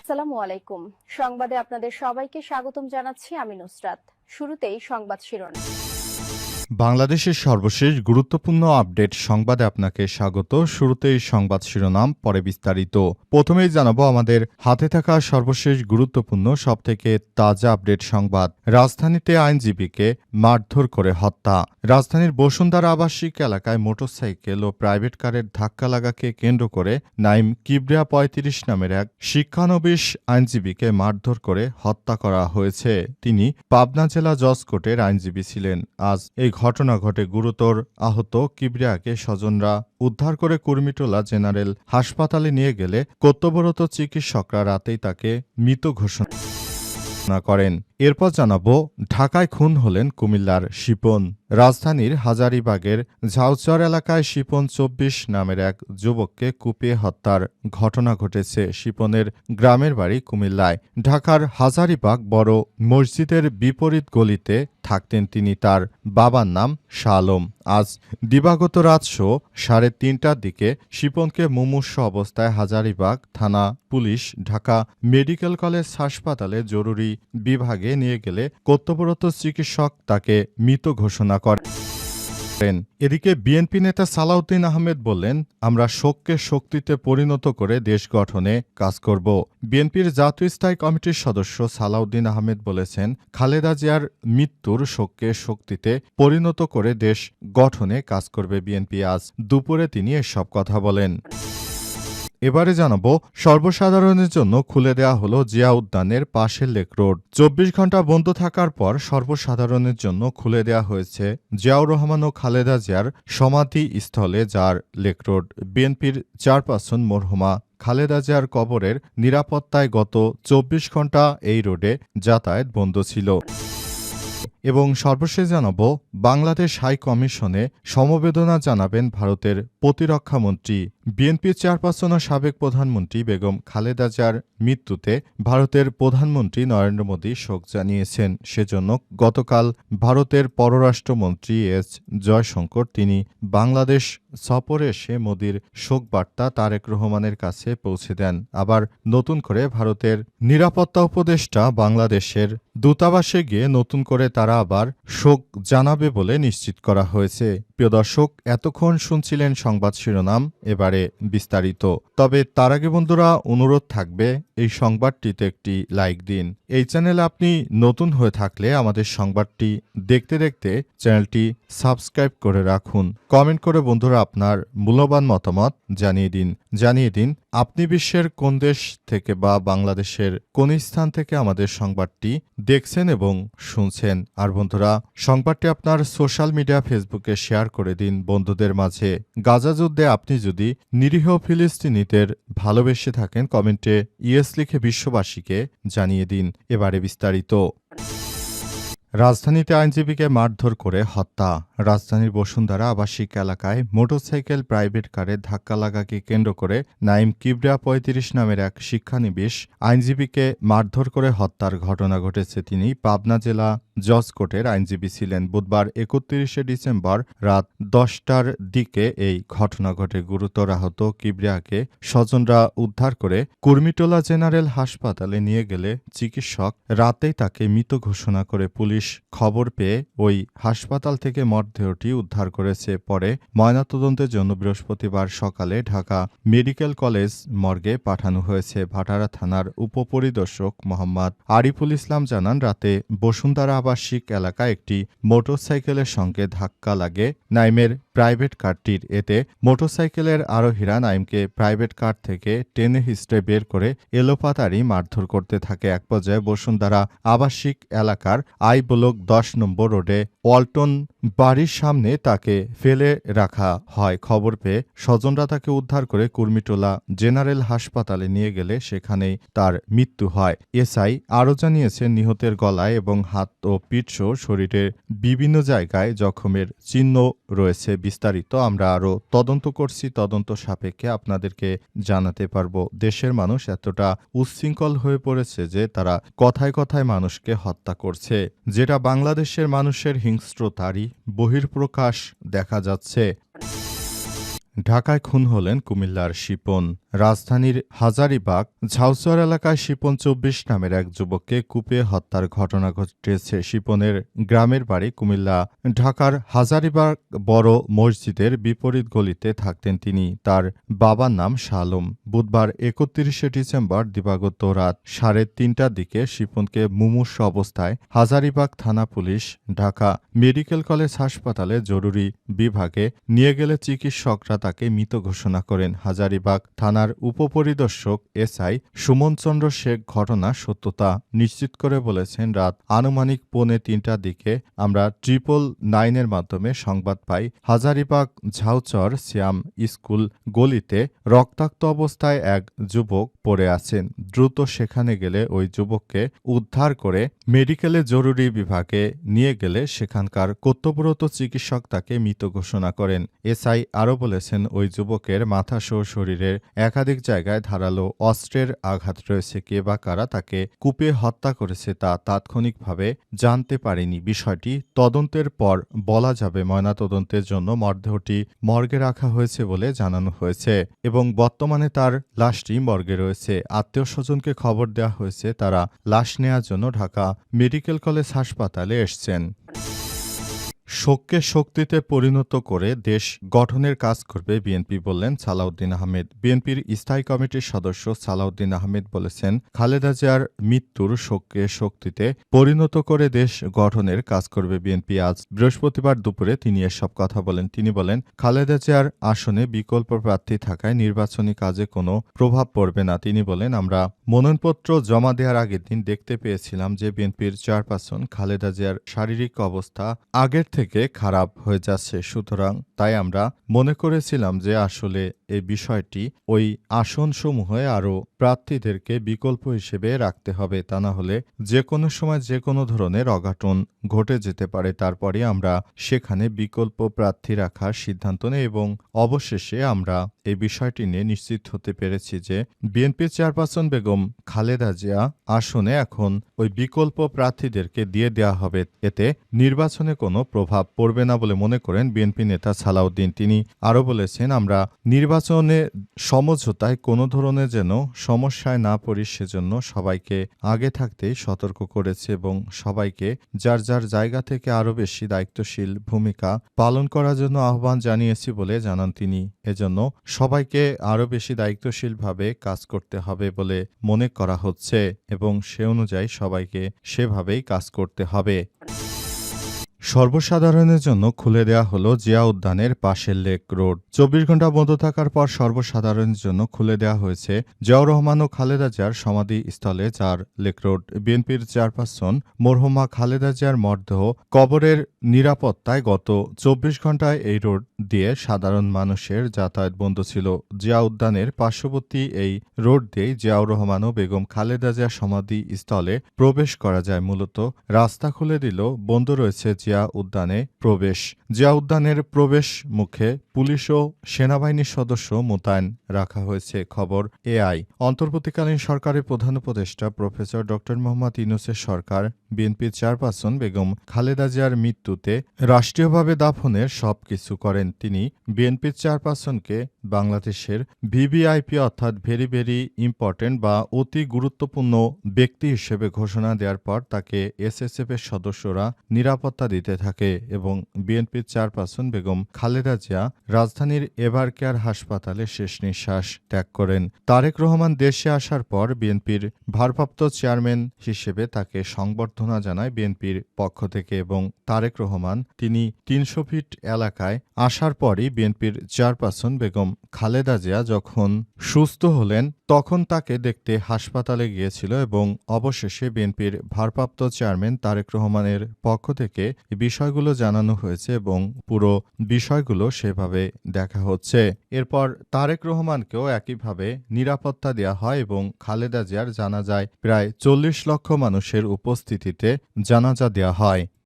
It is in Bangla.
আসসালামু আলাইকুম। সংবাদে আপনাদের সবাইকে স্বাগতম জানাচ্ছি আমি নুসরাত। শুরুতেই সংবাদ শিরোনাম। বাংলাদেশের সর্বশেষ গুরুত্বপূর্ণ আপডেট সংবাদে আপনাকে স্বাগত। শুরুতেই সংবাদ শিরোনাম, পরে বিস্তারিত। প্রথমেই জানাবো আমাদের হাতে থাকা সর্বশেষ গুরুত্বপূর্ণ সবথেকে তাজা আপডেট সংবাদ। রাজধানীতে আইনজীবীকে মারধর করে হত্যা। রাজধানীর বসুন্ধরা আবাসিক এলাকায় মোটরসাইকেল ও প্রাইভেট কারের ধাক্কা লাগাকে কেন্দ্র করে নাইম কিবরিয়া ৩৫ নামের এক শিক্ষানবিশ আইনজীবীকে মারধর করে হত্যা করা হয়েছে। তিনি পাবনা জেলা জজ কোর্টের আইনজীবী ছিলেন। আজ এই ঘটনা ঘটে। গুরুতর আহত কিবরিয়াকে স্বজনরা উদ্ধার করে কুর্মিটোলা জেনারেল হাসপাতালে নিয়ে গেলে কর্তব্যরত চিকিৎসকরা রাতেই তাকে মৃত ঘোষণা করেন। এরপর জানাবো ঢাকায় খুন হলেন কুমিল্লার শিপন। রাজধানীর হাজারীবাগের ঝাউচর এলাকায় শিপন ২৪ নামের এক যুবককে কুপিয়ে হত্যার ঘটনা ঘটেছে। শিপনের গ্রামের বাড়ি কুমিল্লায়। ঢাকার হাজারীবাগ বড় মসজিদের বিপরীত গলিতে থাকতেন তিনি। তার বাবার নাম শাহ আলম। আজ দিবাগত রাত ৩:৩০টার দিকে শিপনকে মুমূর্ষু অবস্থায় হাজারীবাগ থানা পুলিশ ঢাকা মেডিকেল কলেজ হাসপাতালে জরুরি বিভাগে নিয়ে গেলে কর্তব্যরত চিকিৎসক তাকে মৃত ঘোষণা করেন। এদিকে বিএনপি নেতা সালাউদ্দিন আহমেদ বললেন, আমরা শোককে শক্তিতে পরিণত করে দেশ গঠনে কাজ করব। বিএনপির জাতীয় স্থায়ী কমিটির সদস্য সালাউদ্দিন আহমেদ বলেছেন, খালেদা জিয়ার মৃত্যুর শোককে শক্তিতে পরিণত করে দেশ গঠনে কাজ করবে বিএনপি। আজ দুপুরে তিনি এসব কথা বলেন। এবারে জানাবো সর্বসাধারণের জন্য খুলে দেওয়া হলো জিয়া উদ্যানের পাশের লেক রোড। ২৪ ঘন্টা বন্ধ থাকার পর সর্বসাধারণের জন্য খুলে দেওয়া হয়েছে জিয়াউর রহমান ও খালেদা জিয়ার সমাধি স্থলে যার লেক রোড। বিএনপির চেয়ারপারসন মরহুমা খালেদা জিয়ার কবরের নিরাপত্তায় গত ২৪ ঘন্টা এই রোডে যাতায়াত বন্ধ ছিল। এবং সর্বশেষ জানাবো বাংলাদেশ হাই কমিশনে সমবেদনা জানাবেন ভারতের প্রতিরক্ষামন্ত্রী। বিএনপির চেয়ারপারসন ও সাবেক প্রধানমন্ত্রী বেগম খালেদা জিয়ার মৃত্যুতে ভারতের প্রধানমন্ত্রী নরেন্দ্র মোদী শোক জানিয়েছেন। সেজন্য গতকাল ভারতের পররাষ্ট্রমন্ত্রী এস জয়শঙ্কর তিনি বাংলাদেশ সফরে এসে মোদীর শোকবার্তা তারেক রহমানের কাছে পৌঁছে দেন। আবার নতুন করে ভারতের নিরাপত্তা উপদেষ্টা বাংলাদেশের দূতাবাসে গিয়ে নতুন করে তারা আবার শোক জানাবে বলে নিশ্চিত করা হয়েছে। প্রিয় দর্শক, এতক্ষণ শুনছিলেন সংবাদ শিরোনাম, এবারে বিস্তারিত। তবে তার আগে বন্ধুরা অনুরোধ থাকবে এই সংবাদটিতে একটি লাইক দিন। এই চ্যানেলে আপনি নতুন হয়ে থাকলে আমাদের সংবাদটি দেখতে দেখতে চ্যানেলটি সাবস্ক্রাইব করে রাখুন। কমেন্ট করে বন্ধুরা আপনার মূল্যবান মতামত জানিয়ে দিন আপনি বিশ্বের কোন দেশ থেকে বা বাংলাদেশের কোন স্থান থেকে আমাদের সংবাদটি দেখছেন এবং শুনছেন। আর বন্ধুরা সংবাদটি আপনার সোশ্যাল মিডিয়া ফেসবুকে শেয়ার করে দিন বন্ধুদের মাঝে। গাজা যুদ্ধে আপনি যদি নিরীহ ফিলিস্তিনিদের ভালোবেসে থাকেন কমেন্টে ইয়েস লিখে বিশ্ববাসীকে জানিয়ে দিন। এবারে বিস্তারিত। রাজধানীতে আইনজীবীকে মারধর করে হত্যা। রাজধানীর বসুন্ধরা আবাসিক এলাকায় মোটরসাইকেল প্রাইভেট কারে ধাক্কা লাগাকে কেন্দ্র করে নাইম কিবরিয়া ৩৫ নামের এক শিক্ষানবিশ আইনজীবীকে মারধর করে হত্যার ঘটনা ঘটেছে। তিনি পাবনা জেলা জজ কোর্টের আইনজীবী ছিলেন। বুধবার ৩১ ডিসেম্বর রাত ১০টার দিকে এই ঘটনা ঘটে। গুরুতর আহত কিবরিয়াকে স্বজনরা উদ্ধার করে কুর্মিটোলা জেনারেল হাসপাতালে নিয়ে গেলে চিকিৎসক রাতেই তাকে মৃত ঘোষণা করে। পুলিশ খবর পেয়ে ওই হাসপাতাল থেকে মরদেহটি উদ্ধার করেছে। পরে ময়নাতদন্তের জন্য বৃহস্পতিবার সকালে ঢাকা মেডিকেল কলেজ মর্গে পাঠানো হয়েছে। ভাটারা থানার উপপরিদর্শক মোহাম্মদ আরিফুল ইসলাম জানান, রাতে বসুন্ধরা আবাসিক এলাকায় একটি মোটরসাইকেলের সঙ্গে ধাক্কা লাগে নাইমের প্রাইভেট কারটির। এতে মোটরসাইকেলের আরোহীরা নাইমকে প্রাইভেট কার থেকে টেনে হিঁচড়ে বের করে এলোপাতাড়ি মারধর করতে থাকে। এক পর্যায়ে বসুন্ধরা আবাসিক এলাকার আই ব্লক ১০ নম্বর রোডে ওয়ালটন বাড়ির সামনে তাকে ফেলে রাখা হয়। খবর পেয়ে স্বজনরা তাকে উদ্ধার করে কুর্মিটোলা জেনারেল হাসপাতালে নিয়ে গেলে সেখানেই তার মৃত্যু হয়। এসআই আরও জানিয়েছেন, নিহতের গলায় এবং হাত ও পিঠসহ শরীরের বিভিন্ন জায়গায় জখমের চিহ্ন রয়েছে। বিস্তারিত আমরা আরও তদন্ত করছি, তদন্ত সাপেক্ষে আপনাদেরকে জানাতে পারব। দেশের মানুষ এতটা উচ্ছৃঙ্খল হয়ে পড়েছে যে তারা কথায় কথায় মানুষকে হত্যা করছে, যেটা বাংলাদেশের মানুষের হিংস্রতারই বহিঃপ্রকাশ দেখা যাচ্ছে। ঢাকায় খুন হলেন কুমিল্লার শিপন। রাজধানীর হাজারীবাগ ঝাউচর এলাকায় শিপন ২৪ নামের এক যুবককে কুপিয়ে হত্যার ঘটনা ঘটেছে। শিপনের গ্রামের বাড়ি কুমিল্লা। ঢাকার হাজারীবাগ বড় মসজিদের বিপরীত গলিতে থাকতেন তিনি। তার বাবার নাম শাহ আলম। বুধবার ৩১শে ডিসেম্বর দিবাগত রাত ৩:৩০টার দিকে শিপনকে মুমূর্ষু অবস্থায় হাজারীবাগ থানা পুলিশ ঢাকা মেডিকেল কলেজ হাসপাতালে জরুরি বিভাগে নিয়ে গেলে চিকিৎসকরা তাকে মৃত ঘোষণা করেন। হাজারীবাগ থানার উপপরিদর্শক এসআই সুমন চন্দ্র শেখ ঘটনা সত্যতা নিশ্চিত করে বলেছেন, রাত আনুমানিক ২:৩০টার দিকে আমরা 999-এর মাধ্যমে সংবাদ পাই হাজারীবাগ ঝাউচর সিয়াম স্কুল গলিতে রক্তাক্ত অবস্থায় এক যুবক পড়ে আছেন। দ্রুত সেখানে গেলে ওই যুবককে উদ্ধার করে মেডিকেলে জরুরি বিভাগে নিয়ে গেলে সেখানকার কর্তব্যরত চিকিৎসক তাকে মৃত ঘোষণা করেন। এসআই আরও বলেছেন, ওই যুবকের মাথাসহ শরীরের একাধিক জায়গায় ধারালো অস্ত্রের আঘাত রয়েছে। কে বা কারা তাকে কুপিয়ে হত্যা করেছে তা তাৎক্ষণিকভাবে জানতে পারেনি। বিষয়টি তদন্তের পর বলা যাবে। ময়নাতদন্তের জন্য মরদেহটি মর্গে রাখা হয়েছে বলে জানানো হয়েছে এবং বর্তমানে তার লাশটি মর্গে রয়েছে। আত্মীয়স্বজনকে খবর দেওয়া হয়েছে, তারা লাশ নেওয়ার জন্য ঢাকা মেডিকেল কলেজ হাসপাতালে এসছেন। শোককে শক্তিতে পরিণত করে দেশ গঠনের কাজ করবে বিএনপি বললেন সালাউদ্দিন আহমেদ। বিএনপির স্থায়ী কমিটির সদস্য সালাউদ্দিন আহমেদ বলেছেন, খালেদা জিয়ার মৃত্যুর শোককে শক্তিতে পরিণত করে দেশ গঠনের কাজ করবে বিএনপি। আজ বৃহস্পতিবার দুপুরে তিনি এসব কথা বলেন। তিনি বলেন, খালেদা জিয়ার আসনে বিকল্প প্রার্থী থাকায় নির্বাচনী কাজে কোনো প্রভাব পড়বে না। তিনি বলেন, আমরা মনোনয়নপত্র জমা দেওয়ার আগের দিন দেখতে পেয়েছিলাম যে বিএনপির চেয়ারপারসন খালেদা জিয়ার শারীরিক অবস্থা আগের থেকে খারাপ হয়ে যাচ্ছে। সুতরাং তাই আমরা মনে করেছিলাম যে আসলে এই বিষয়টি ওই আসনসমূহে আরও প্রার্থীদেরকে বিকল্প হিসেবে রাখতে হবে, তা না হলে যে কোনো সময় যে কোনো ধরনের অঘটন ঘটে যেতে পারে। তারপরে আমরা সেখানে বিকল্প প্রার্থী রাখার সিদ্ধান্ত নেই এবং অবশেষে আমরা এই বিষয়টি নিয়ে নিশ্চিত হতে পেরেছি যে বিএনপির চেয়ারপারসন বেগম খালেদা জিয়া আসনে এখন ওই বিকল্প প্রার্থীদেরকে দিয়ে দেওয়া হবে। এতে নির্বাচনে কোনো প্রভাব পড়বে না বলে মনে করেন বিএনপি নেতা সালাউদ্দিন। তিনি আরও বলেছেন, আমরা নির্বাচনে সমঝোতায় কোনো ধরনের যেন সমস্যায় না পড়ি সেজন্য সবাইকে আগে থাকতেই সতর্ক করেছে এবং সবাইকে যার যার জায়গা থেকে আরও বেশি দায়িত্বশীল ভূমিকা পালন করার জন্য আহ্বান জানিয়েছি বলে জানান তিনি। এজন্য সবাইকে আরও বেশি দায়িত্বশীলভাবে কাজ করতে হবে বলে মনে করা হচ্ছে এবং সে অনুযায়ী সবাইকে সেভাবেই কাজ করতে হবে। সর্বসাধারণের জন্য খুলে দেওয়া হলো জিয়া উদ্যানের পাশের লেক রোড। ২৪ ঘন্টা বন্ধ থাকার পর সর্বসাধারণের জন্য খুলে দেওয়া হয়েছে জিয়াউর রহমান ও খালেদা জিয়ার সমাধিস্থলে যার লেক রোড। বিএনপির চেয়ারপারসন মরহুমা খালেদা জিয়ার মরদেহ কবরের নিরাপত্তায় গত ২৪ ঘন্টায় এই রোড দিয়ে সাধারণ মানুষের যাতায়াত বন্ধ ছিল। জিয়া উদ্যানের পার্শ্ববর্তী এই রোড দিয়েই জিয়াউর রহমান ও বেগম খালেদা জিয়ার সমাধিস্থলে প্রবেশ করা যায়। মূলত রাস্তা খুলে দিল বন্ধ রয়েছে জিয়া উদ্যানে প্রবেশ। জিয়া উদ্যানের প্রবেশ মুখে পুলিশ ও সেনাবাহিনীর সদস্য মোতায়েন রাখা হয়েছে। খবর এআই। অন্তর্বর্তীকালীন সরকারের প্রধান উপদেষ্টা প্রফেসর ড. মোহাম্মদ ইউনূসের সরকার বিএনপির চেয়ারপারসন বেগম খালেদা জিয়ার মৃত্যুতে রাষ্ট্রীয়ভাবে দাফনের সবকিছু করেন। তিনি বিএনপির চেয়ারপারসনকে বাংলাদেশের ভিভিআইপি অর্থাৎ ভেরি ভেরি ইম্পর্টেন্ট বা অতি গুরুত্বপূর্ণ ব্যক্তি হিসেবে ঘোষণা দেওয়ার পর তাকে এসএসএফ এর সদস্যরা নিরাপত্তা দিতে থাকে এবং বিএনপির চেয়ারপারসন বেগম খালেদা জিয়া রাজধানীর এভার কেয়ার হাসপাতালে শেষ নিঃশ্বাস ত্যাগ করেন। তারেক রহমান দেশে আসার পর বিএনপির ভারপ্রাপ্ত চেয়ারম্যান হিসেবে তাকে সংবর্ধনা জানায় বিএনপির পক্ষ থেকে এবং তারেক রহমান তিনি ৩০০ ফিট এলাকায় আসার পরই বিএনপির চেয়ারপারসন বেগম খালেদা জিয়া যখন সুস্থ হলেন তখন তাকে দেখতে হাসপাতালে গিয়েছিল এবং অবশেষে বিএনপির ভারপ্রাপ্ত চেয়ারম্যান তারেক রহমানের পক্ষ থেকে এই বিষয়গুলো জানানো হয়েছে এবং পুরো বিষয়গুলো সেভাবে দেখা হচ্ছে। এরপর তারেক রহমানকেও একইভাবে নিরাপত্তা দেওয়া হয় এবং খালেদা জিয়ার জানাজায় প্রায় ৪০ লক্ষ মানুষের উপস্থিতিতে জানাজা দেওয়া হয়।